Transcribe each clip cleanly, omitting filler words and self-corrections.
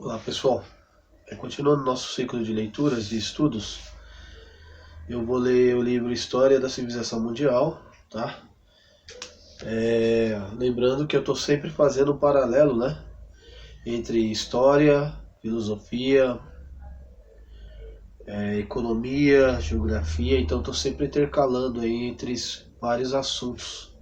Olá pessoal, continuando nosso ciclo de leituras e estudos, eu vou ler o livro História da Civilização Mundial, tá? Lembrando que eu estou sempre fazendo um paralelo, né? Entre história, filosofia, economia, geografia, então estou sempre intercalando aí entre vários assuntos.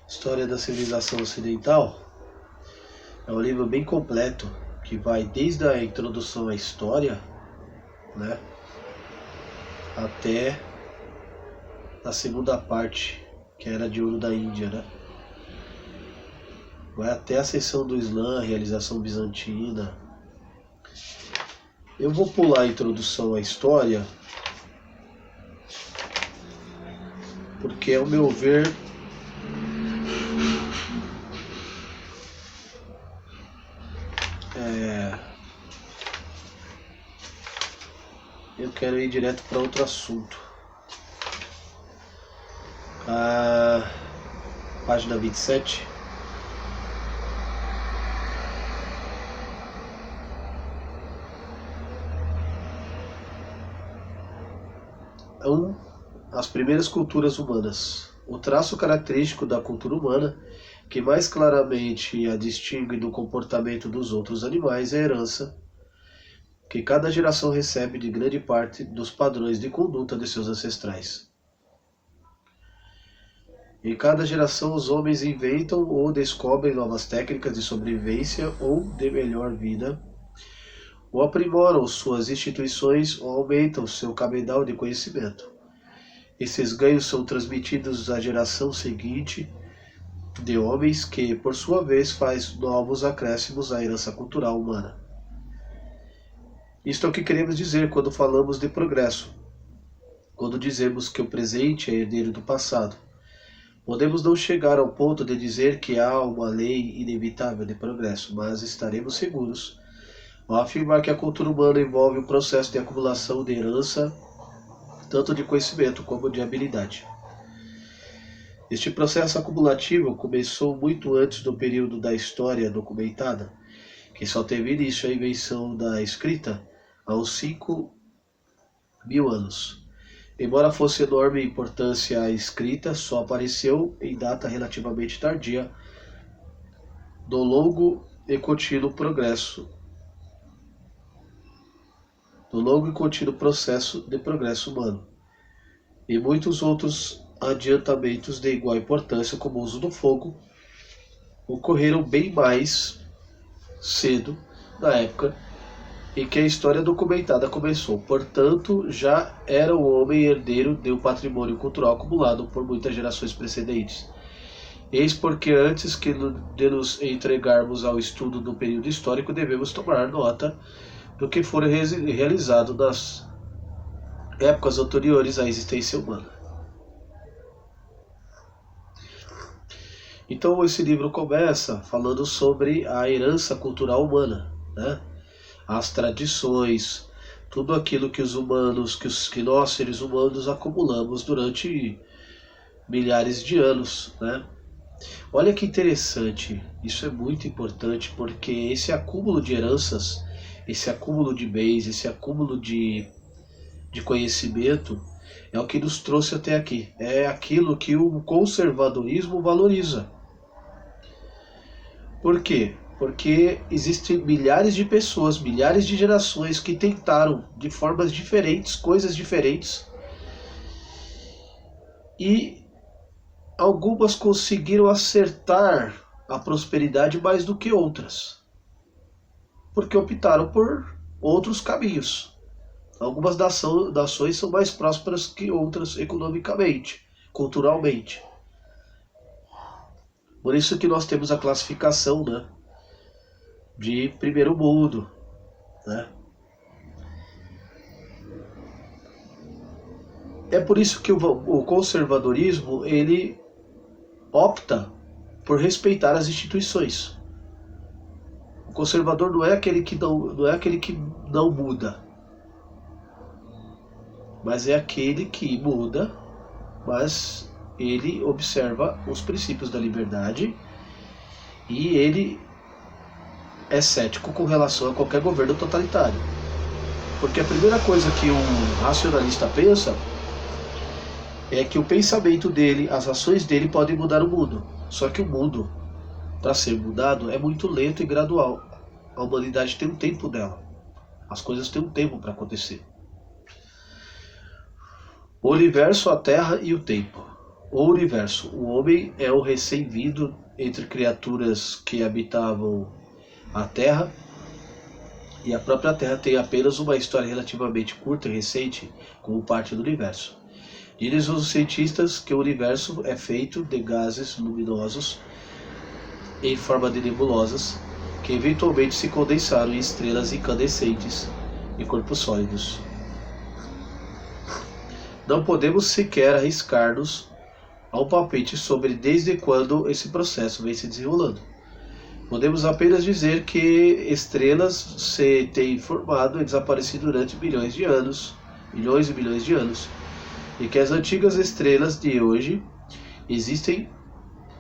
História da Civilização Ocidental é um livro bem completo que vai desde a introdução à história, né, até a segunda parte, que era de ouro da Índia, né? Vai até a seção do Islã, realização bizantina. Eu vou pular a introdução à história, porque ao meu ver eu quero ir direto para outro assunto. Página 27. As primeiras culturas humanas. O traço característico da cultura humana, que mais claramente a distingue do comportamento dos outros animais, é a herança que cada geração recebe de grande parte dos padrões de conduta de seus ancestrais. Em cada geração, os homens inventam ou descobrem novas técnicas de sobrevivência ou de melhor vida, ou aprimoram suas instituições ou aumentam seu cabedal de conhecimento. Esses ganhos são transmitidos à geração seguinte de homens que, por sua vez, faz novos acréscimos à herança cultural humana. Isto é o que queremos dizer quando falamos de progresso. Quando dizemos que o presente é herdeiro do passado, podemos não chegar ao ponto de dizer que há uma lei inevitável de progresso, mas estaremos seguros ao afirmar que a cultura humana envolve um processo de acumulação de herança, tanto de conhecimento como de habilidade. Este processo acumulativo começou muito antes do período da história documentada, que só teve início a invenção da escrita há uns 5.000 anos. Embora fosse enorme importância a escrita, só apareceu em data relativamente tardia do longo e contínuo processo de progresso humano. E muitos outros adiantamentos de igual importância, como o uso do fogo, ocorreram bem mais cedo, na época em que a história documentada começou. Portanto, já era o homem herdeiro de um patrimônio cultural acumulado por muitas gerações precedentes. Eis porque antes de nos entregarmos ao estudo do período histórico, devemos tomar nota do que for realizado nas épocas anteriores à existência humana. Então esse livro começa falando sobre a herança cultural humana, né? As tradições, tudo aquilo que os humanos, que nós seres humanos acumulamos durante milhares de anos, né? Olha que interessante, isso é muito importante, porque esse acúmulo de heranças, esse acúmulo de bens, esse acúmulo de conhecimento é o que nos trouxe até aqui. É aquilo que o conservadorismo valoriza. Por quê? Porque existem milhares de pessoas, milhares de gerações que tentaram de formas diferentes, coisas diferentes, e algumas conseguiram acertar a prosperidade mais do que outras, porque optaram por outros caminhos. Algumas nações são mais prósperas que outras economicamente, culturalmente. Por isso que nós temos a classificação, né, de primeiro mundo, né? É por isso que o conservadorismo ele opta por respeitar as instituições. O conservador não é aquele que não muda, mas é aquele que muda, mas ele observa os princípios da liberdade e ele é cético com relação a qualquer governo totalitário. Porque a primeira coisa que um racionalista pensa é que o pensamento dele, as ações dele podem mudar o mundo. Só que o mundo, para ser mudado, é muito lento e gradual. A humanidade tem um tempo dela. As coisas têm um tempo para acontecer. O universo, a Terra e o tempo. O universo. O homem é o recém-vindo entre criaturas que habitavam a Terra, e a própria Terra tem apenas uma história relativamente curta e recente como parte do universo. Dizem os cientistas que o universo é feito de gases luminosos em forma de nebulosas que eventualmente se condensaram em estrelas incandescentes e corpos sólidos. Não podemos sequer arriscar-nos a um palpite sobre desde quando esse processo vem se desenrolando. Podemos apenas dizer que estrelas se têm formado e desaparecido durante milhões de anos, milhões e milhões de anos, e que as antigas estrelas de hoje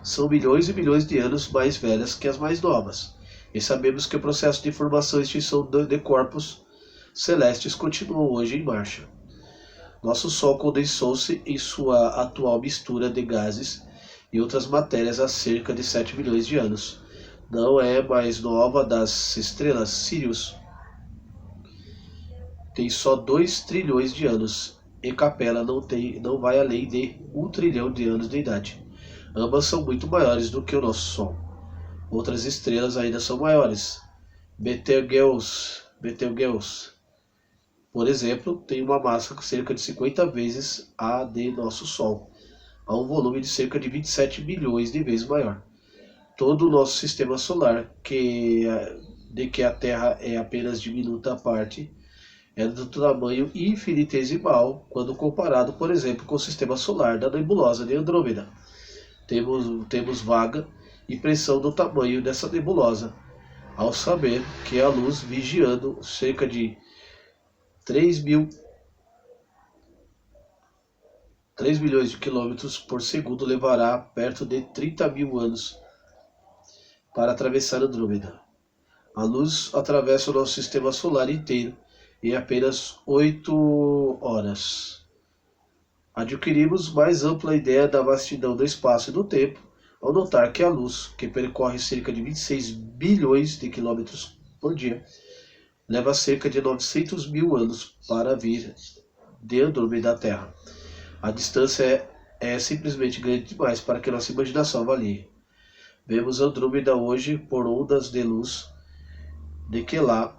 são milhões e milhões de anos mais velhas que as mais novas. E sabemos que o processo de formação e extinção de corpos celestes continua hoje em marcha. Nosso Sol condensou-se em sua atual mistura de gases e outras matérias há cerca de 7 milhões de anos. Não é mais nova das estrelas. Sirius tem só 2 trilhões de anos e Capella não vai além de 1 trilhão de anos de idade. Ambas são muito maiores do que o nosso Sol. Outras estrelas ainda são maiores. Betelgeuse, por exemplo, tem uma massa cerca de 50 vezes a de nosso Sol, a um volume de cerca de 27 bilhões de vezes maior. Todo o nosso sistema solar, de que a Terra é apenas diminuta parte, é do tamanho infinitesimal quando comparado, por exemplo, com o sistema solar da nebulosa de Andrômeda. Temos vaga impressão do tamanho dessa nebulosa, ao saber que a luz vigiando cerca de 3 milhões de quilômetros por segundo levará perto de 30 mil anos para atravessar Andrômeda. A luz atravessa o nosso sistema solar inteiro em apenas 8 horas. Adquirimos mais ampla ideia da vastidão do espaço e do tempo ao notar que a luz, que percorre cerca de 26 bilhões de quilômetros por dia, leva cerca de 900 mil anos para vir de Andrômeda à Terra. A distância é simplesmente grande demais para que nossa imaginação avalie. Vemos Andrômeda hoje por ondas de luz de que lá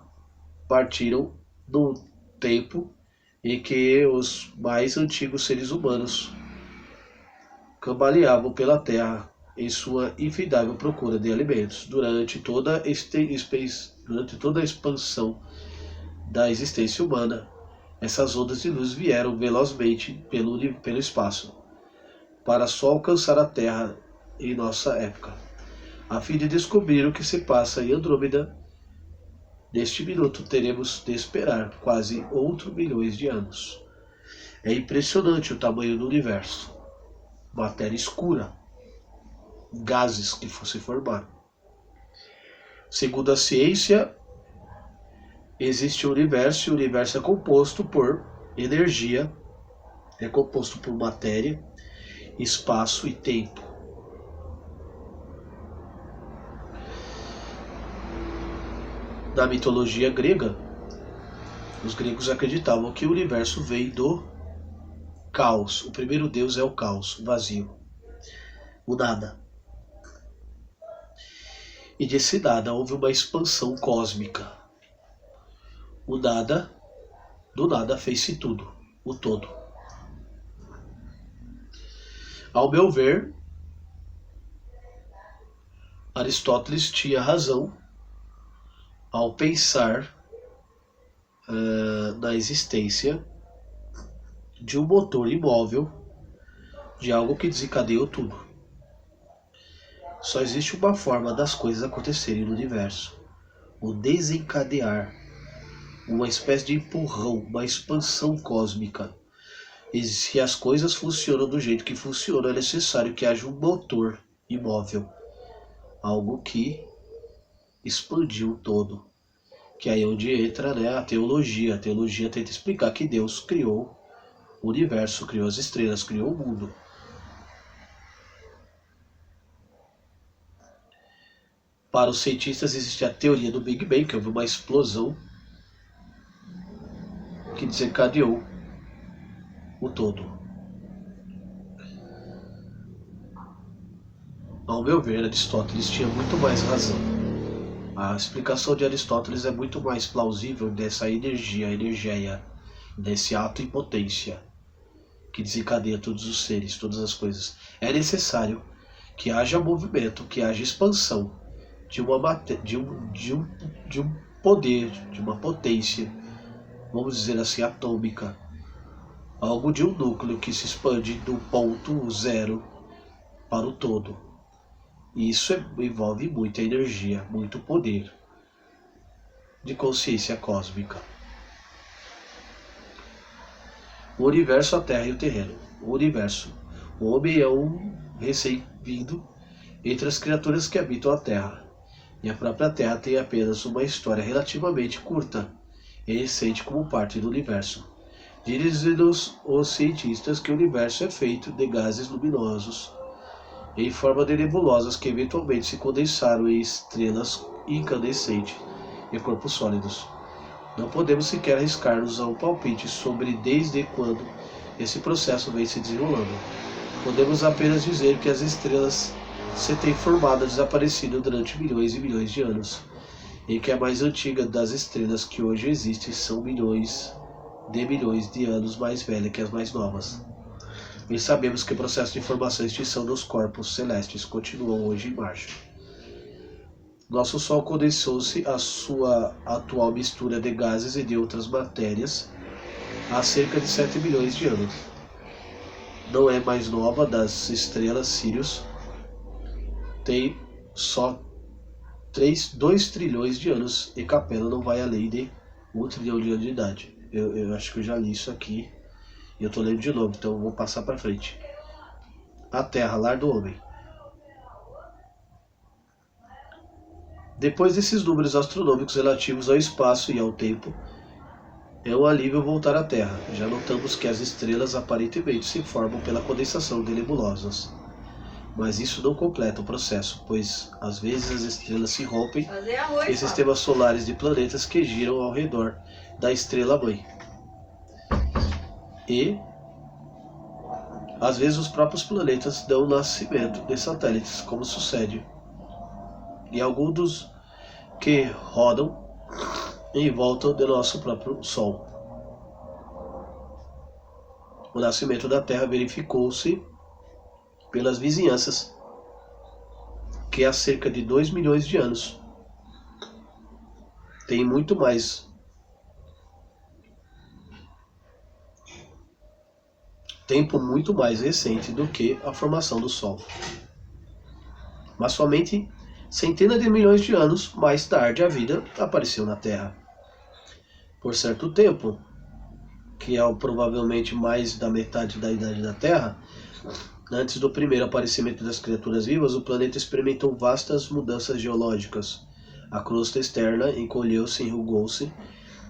partiram no tempo em que os mais antigos seres humanos cambaleavam pela Terra em sua infindável procura de alimentos. Durante toda a expansão da existência humana, essas ondas de luz vieram velozmente pelo espaço, para só alcançar a Terra em nossa época. A fim de descobrir o que se passa em Andrômeda, neste minuto teremos de esperar quase outros milhões de anos. É impressionante o tamanho do universo. Matéria escura, gases que se formaram. Segundo a ciência, existe o universo e o universo é composto por energia, é composto por matéria, espaço e tempo. Na mitologia grega, os gregos acreditavam que o universo vem do caos. O primeiro deus é o caos, o vazio, o nada. E desse nada houve uma expansão cósmica. O nada, do nada fez-se tudo, o todo. Ao meu ver, Aristóteles tinha razão ao pensar na existência de um motor imóvel, de algo que desencadeia tudo. Só existe uma forma das coisas acontecerem no universo. o desencadear, uma espécie de empurrão, uma expansão cósmica. E se as coisas funcionam do jeito que funcionam, é necessário que haja um motor imóvel, algo que expandiu o todo. Que aí é onde entra, né, a teologia. A teologia tenta explicar que Deus criou o universo, criou as estrelas, criou o mundo. Para os cientistas existe a teoria do Big Bang, que houve uma explosão que desencadeou o todo. Ao meu ver, Aristóteles tinha muito mais razão. A explicação de Aristóteles é muito mais plausível dessa energia, desse ato em potência que desencadeia todos os seres, todas as coisas. É necessário que haja movimento, que haja expansão de um poder, de uma potência, vamos dizer assim, atômica, algo de um núcleo que se expande do ponto zero para o todo. E isso envolve muita energia, muito poder de consciência cósmica. O universo, a Terra e o terreno. O universo. O homem é um recém-vindo entre as criaturas que habitam a Terra. E a própria Terra tem apenas uma história relativamente curta e recente como parte do universo. Dizem-nos os cientistas que o universo é feito de gases luminosos em forma de nebulosas que eventualmente se condensaram em estrelas incandescentes e corpos sólidos. Não podemos sequer arriscar-nos a um palpite sobre desde quando esse processo vem se desenrolando. Podemos apenas dizer que as estrelas se têm formado e desaparecido durante milhões e milhões de anos, e que a mais antiga das estrelas que hoje existem são milhões de anos mais velha que as mais novas. E sabemos que o processo de formação e extinção dos corpos celestes continuam hoje em marcha. Nosso Sol condensou-se a sua atual mistura de gases e de outras matérias há cerca de 7 bilhões de anos. Não é mais nova das estrelas Sirius, tem só 2 trilhões de anos e Capella não vai além de 1 trilhão de anos de idade. Eu acho que eu já li isso aqui e eu estou lendo de novo, então eu vou passar para frente. A Terra, lar do homem. Depois desses números astronômicos relativos ao espaço e ao tempo, é um alívio voltar à Terra. Já notamos que as estrelas aparentemente se formam pela condensação de nebulosas. Mas isso não completa o processo, pois às vezes as estrelas se rompem em sistemas solares de planetas que giram ao redor da estrela-mãe. E às vezes os próprios planetas dão nascimento de satélites, como sucede em alguns dos que rodam em volta do nosso próprio Sol. O nascimento da Terra verificou-se pelas vizinhanças, que há cerca de 2 milhões de anos tem tempo muito mais recente do que a formação do Sol. Mas somente centenas de milhões de anos mais tarde a vida apareceu na Terra. Por certo tempo, que é provavelmente mais da metade da idade da Terra, antes do primeiro aparecimento das criaturas vivas, o planeta experimentou vastas mudanças geológicas. A crosta externa encolheu-se, enrugou-se,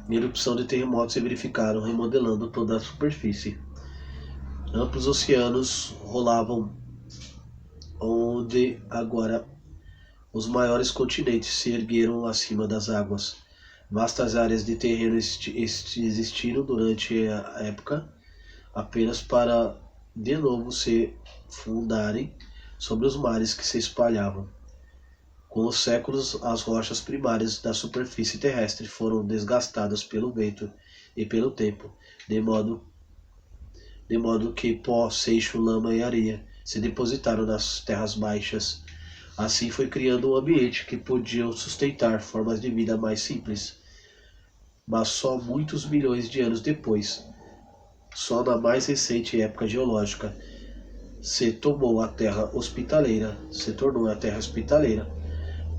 e a erupção de terremotos se verificaram, remodelando toda a superfície. Amplos oceanos rolavam, onde agora os maiores continentes se ergueram acima das águas. Vastas áreas de terreno existiram durante a época apenas para de novo se fundarem sobre os mares que se espalhavam. Com os séculos, as rochas primárias da superfície terrestre foram desgastadas pelo vento e pelo tempo, de modo que pó, seixo, lama e areia se depositaram nas terras baixas. Assim foi criando um ambiente que podia sustentar formas de vida mais simples. Mas só muitos milhões de anos depois, só na mais recente época geológica, se tornou a Terra hospitaleira,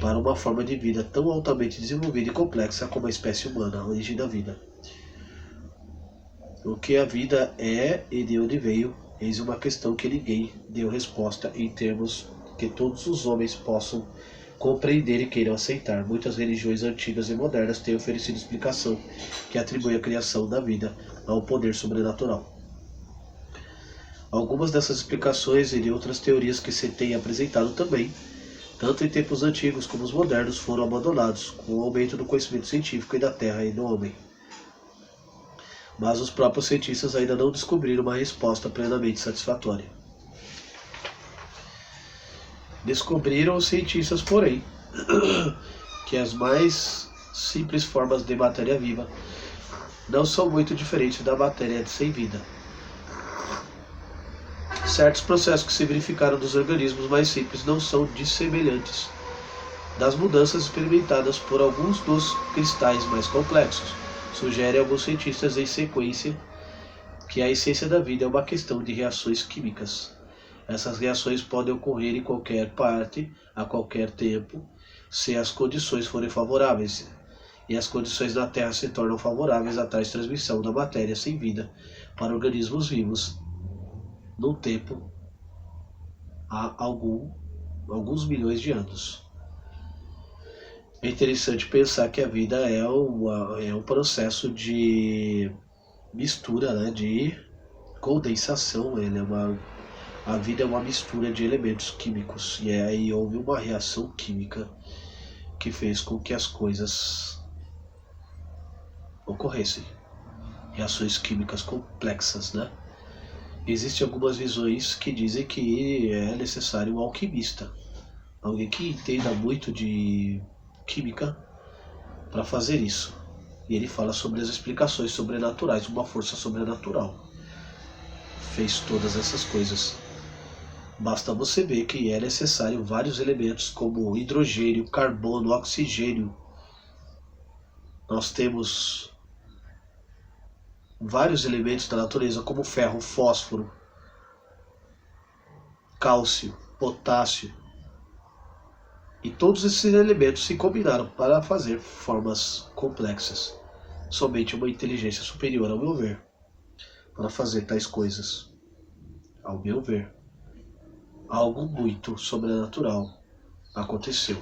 para uma forma de vida tão altamente desenvolvida e complexa como a espécie humana, a origem da vida. O que a vida é e de onde veio, eis uma questão que ninguém deu resposta em termos que todos os homens possam compreender e queiram aceitar. Muitas religiões antigas e modernas têm oferecido explicação que atribui a criação da vida ao poder sobrenatural. Algumas dessas explicações e de outras teorias que se têm apresentado também, tanto em tempos antigos como os modernos, foram abandonados com o aumento do conhecimento científico e da Terra e do homem. Mas os próprios cientistas ainda não descobriram uma resposta plenamente satisfatória. Descobriram os cientistas, porém, que as mais simples formas de matéria viva não são muito diferentes da matéria sem vida. Certos processos que se verificaram nos organismos mais simples não são dissemelhantes das mudanças experimentadas por alguns dos cristais mais complexos. Sugerem alguns cientistas em sequência que a essência da vida é uma questão de reações químicas. Essas reações podem ocorrer em qualquer parte, a qualquer tempo, se as condições forem favoráveis, e as condições da Terra se tornam favoráveis à tais transmissão da matéria sem vida para organismos vivos num tempo há alguns milhões de anos. É interessante pensar que a vida é um processo de mistura, né, de condensação. A vida é uma mistura de elementos químicos, e aí houve uma reação química que fez com que as coisas ocorressem. Reações químicas complexas, né? Existem algumas visões que dizem que é necessário um alquimista, alguém que entenda muito de química para fazer isso. E ele fala sobre as explicações sobrenaturais, uma força sobrenatural fez todas essas coisas. Basta você ver que é necessário vários elementos como hidrogênio, carbono, oxigênio. Nós temos vários elementos da natureza como ferro, fósforo, cálcio, potássio. E todos esses elementos se combinaram para fazer formas complexas. Somente uma inteligência superior, ao meu ver, para fazer tais coisas. Ao meu ver, algo muito sobrenatural aconteceu.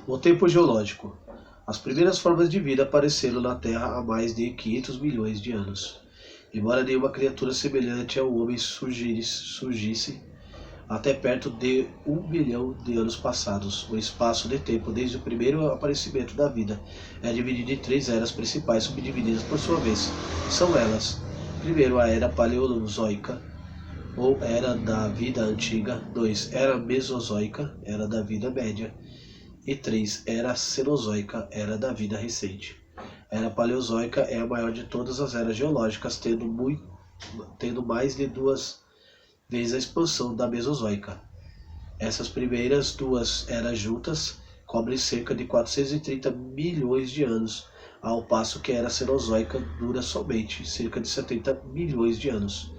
O tempo geológico. As primeiras formas de vida apareceram na Terra há mais de 500 milhões de anos. Embora nenhuma criatura semelhante ao homem surgisse até perto de 1 milhão de anos passados, o espaço de tempo desde o primeiro aparecimento da vida é dividido em 3 eras principais, subdivididas por sua vez. São elas: primeiro, a Era Paleozoica, ou Era da Vida Antiga; 2, Era Mesozoica, Era da Vida Média; e 3, Era Cenozoica, Era da Vida Recente. A Era Paleozoica é a maior de todas as eras geológicas, tendo mais de 2 vezes a expansão da Mesozoica. Essas primeiras 2 eras juntas cobrem cerca de 430 milhões de anos, ao passo que a Era Cenozoica dura somente cerca de 70 milhões de anos.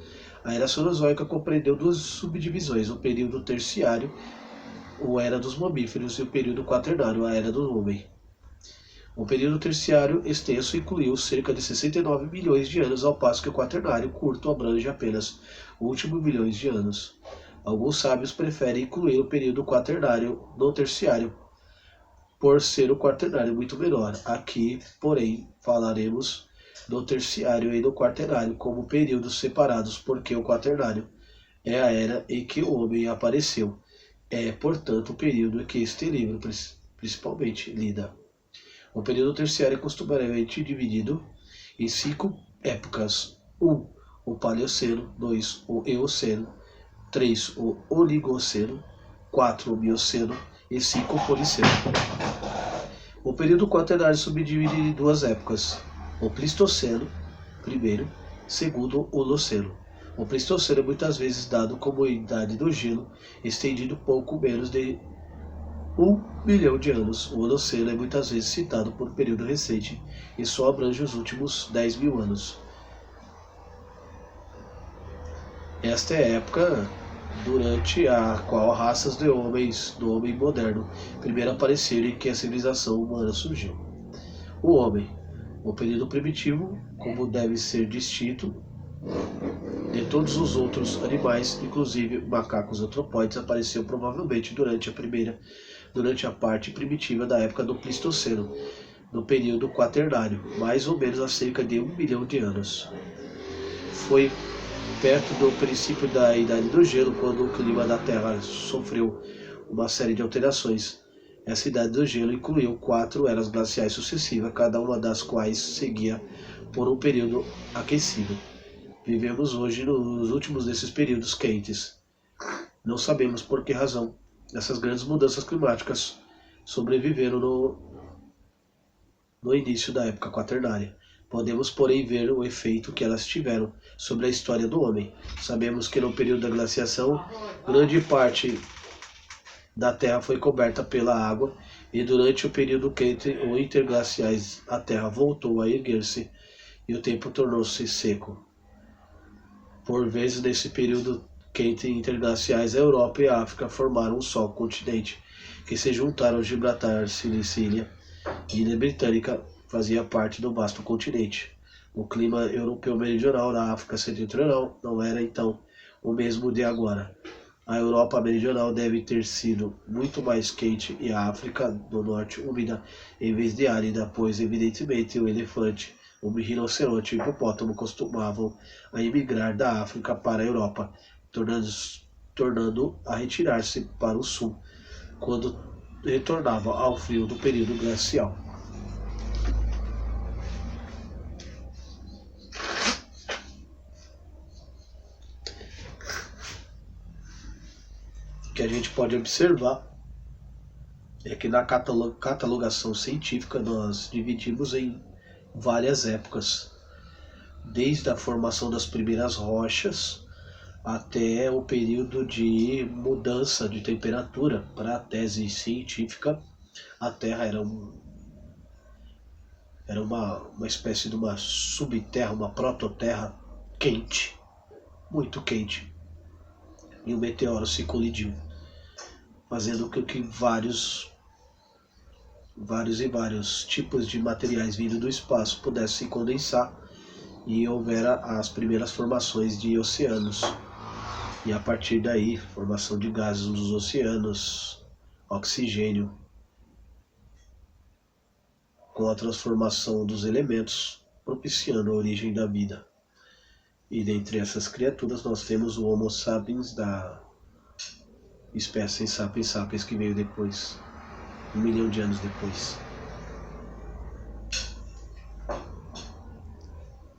A Era Cenozoica compreendeu 2 subdivisões: o período terciário, ou Era dos Mamíferos, e o período quaternário, a Era do Homem. O período terciário extenso incluiu cerca de 69 milhões de anos, ao passo que o quaternário curto abrange apenas últimos milhões de anos. Alguns sábios preferem incluir o período quaternário no terciário, por ser o quaternário muito menor. Aqui, porém, falaremos do terciário e do quaternário como períodos separados, porque o quaternário é a era em que o homem apareceu. É, portanto, o período em que este livro principalmente lida. O período terciário é costumariamente dividido em 5 épocas: 1, o Paleoceno; 2, o Eoceno; 3, o Oligoceno; 4, o Mioceno; e 5, o Policeno. O período quaternário subdivide em 2 épocas: o Pleistoceno, primeiro; segundo, o Holoceno. O Pleistoceno é muitas vezes dado como a idade do gelo, estendido pouco menos de 1 milhão de anos. O Holoceno é muitas vezes citado por período recente e só abrange os últimos 10 mil anos. Esta é a época durante a qual raças de homens do homem moderno primeiro apareceram e que a civilização humana surgiu. O homem, o período primitivo, como deve ser distinto de todos os outros animais, inclusive macacos antropóides, apareceu provavelmente durante a parte primitiva da época do Pleistoceno, no período quaternário, mais ou menos há cerca de 1 milhão de anos. Foi perto do princípio da Idade do Gelo, quando o clima da Terra sofreu uma série de alterações. Essa Idade do Gelo incluiu 4 eras glaciais sucessivas, cada uma das quais seguia por um período aquecido. Vivemos hoje nos últimos desses períodos quentes. Não sabemos por que razão essas grandes mudanças climáticas sobreviveram no início da época quaternária. Podemos, porém, ver o efeito que elas tiveram sobre a história do homem. Sabemos que no período da glaciação, grande parte da Terra foi coberta pela água, e durante o período quente ou interglaciais a Terra voltou a erguer-se e o tempo tornou-se seco. Por vezes, nesse período quente interglaciais, a Europa e a África formaram um só continente, que se juntaram a Gibraltar, Sicília e Ilha Britânica fazia parte do vasto continente. O clima europeu meridional na África Setentrional não era então o mesmo de agora. A Europa meridional deve ter sido muito mais quente e a África do Norte úmida em vez de árida, pois evidentemente o elefante, o rinoceronte e o hipopótamo costumavam a emigrar da África para a Europa, tornando a retirar-se para o sul, quando retornava ao frio do período glacial. O que a gente pode observar é que na catalogação científica nós dividimos em várias épocas, desde a formação das primeiras rochas até o período de mudança de temperatura. Para a tese científica, a Terra era uma espécie de uma subterra, uma prototerra quente, muito quente, e um meteoro se colidiu, fazendo com que vários tipos de materiais vindo do espaço pudessem condensar e houvera as primeiras formações de oceanos. E a partir daí, formação de gases nos oceanos, oxigênio, com a transformação dos elementos, propiciando a origem da vida. E dentre essas criaturas nós temos o Homo sapiens da espécie Sapiens sapiens, que veio depois, 1 milhão de anos depois.